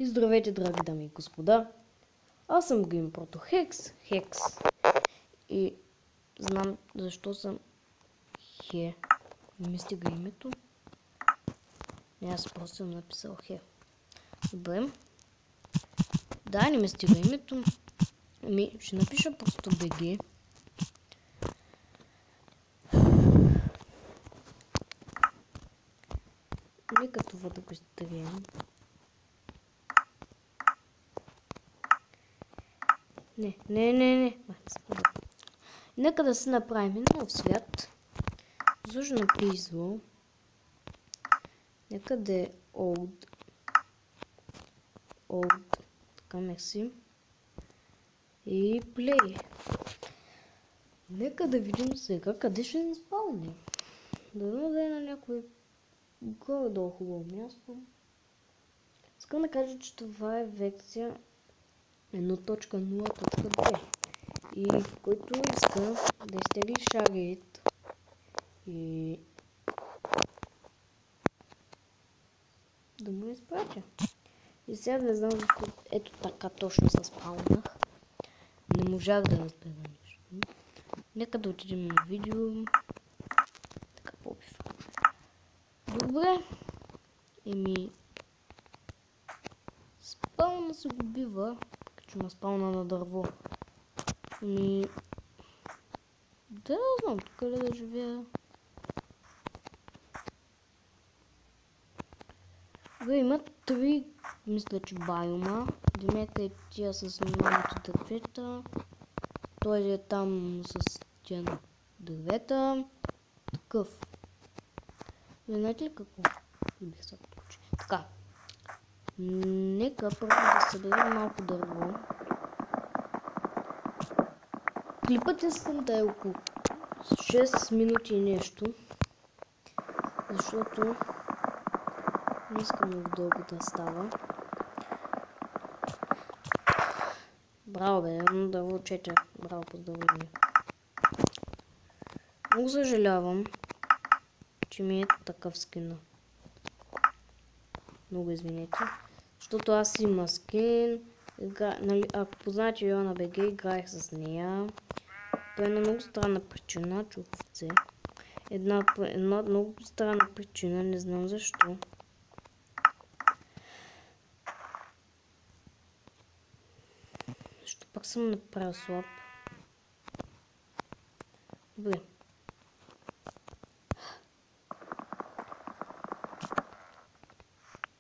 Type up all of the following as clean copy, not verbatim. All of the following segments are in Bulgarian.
И здравейте, драги дами и господа! Аз съм GameProto Хекс. И знам защо съм Хе. Не ми стига името. Аз просто съм написал Хе. Добре. Да, не ми стига името. Ами, ще напиша просто BG. Нека това да го изтегнем. Не. Нека да се направим нов свят. Защо написал? Нека да е old. Така мерси. И play. Нека да видим сега къде ще ни спалне. Да е на някой горе-долу хубаво място. Искам да кажа, че това е версия 1.0.2. И който иска да изтегли Share-it и да му изпратя. И сега не знам защо ето така точно се спалнах. Не можах да разбера нищо. Нека да отидем на видео. Така побив. Добре. Спална се го бива. Че ме спална на дърво. Да, знам тук ли да живея. Има 3, мисля, че биома. Демека е тия с малите дървета. Той е там с тия дървета. Такъв. Знаете ли какво? Бих се отключи. Така. Нека първо да съберем малко дърво. Клипът искам да е около 6 минути и нещо. Защото не искам много дълго да става. Браво, бе, дърво 4. Браво, поздравление. Много съжалявам, че ми е такъв скин. Много извинете. Защото аз имам скин. Ако познаете Йоана БГ, играех с нея. По една много странна причина, чух овце. Една много странна причина, не знам защо. Защо пак съм направил слаб. Добре.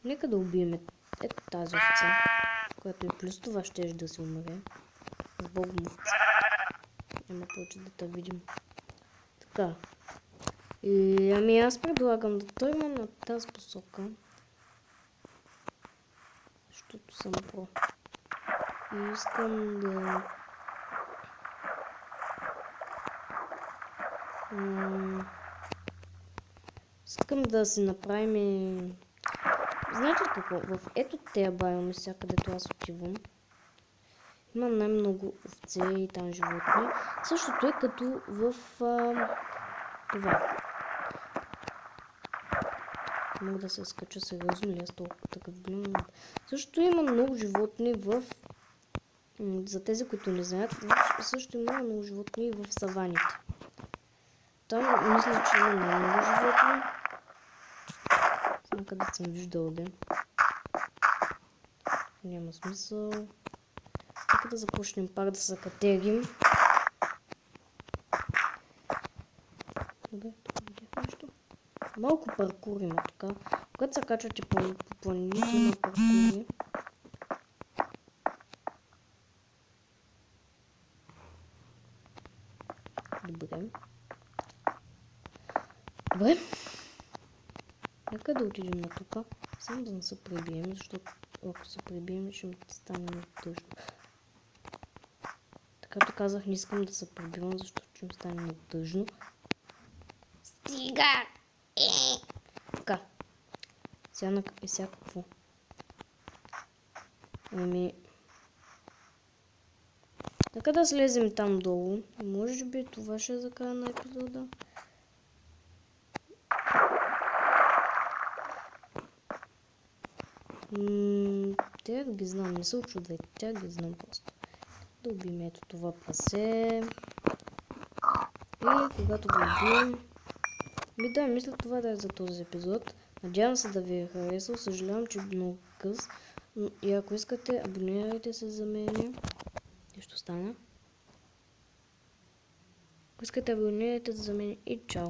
Нека да убием ето тази овца, която и плюс това ще да се умре. С Богом овца. Няма повече да те видим. Така. И аз предлагам да тръгна на тази посока. Защото съм про. И искам да... Искам да си направим... Знаете ли какво? В ето тези биоми, сега където аз отивам, има най-много овце и там животни. Същото е като в това. Мога да се скача сериозно ли? Аз толкова такъв гледам. Същото има много животни в... За тези, които не знаят, също има много животни в саваните. Там мисля, че има много животни. Знам къде съм виждал ден. Няма смисъл. Нека да започнем пак да се катерим. Добре, тук видях нещо. Малко паркур има така. Когато се качвате по планините, има паркури. Добре. Нека да отидем на тук. Само да не се пребием, защото ако се пребием, ще ми стане много тъжно. Както казах, не искам да се пребивам, защото ще ми стане много тъжно. Стига! Така. Сега какво? Нека да слезем там долу. Може би това ще е за края на епизода. Те ги знам, не се очудвайте, тя ги знам просто. Да убием ето това прасе. И когато го убием... да, мисля това да е за този епизод. Надявам се да ви е харесал. Съжалявам, че е много къс. И ако искате, абонирайте се за мен. Нещо стана. Ако искате, абонирайте се за мен и чао.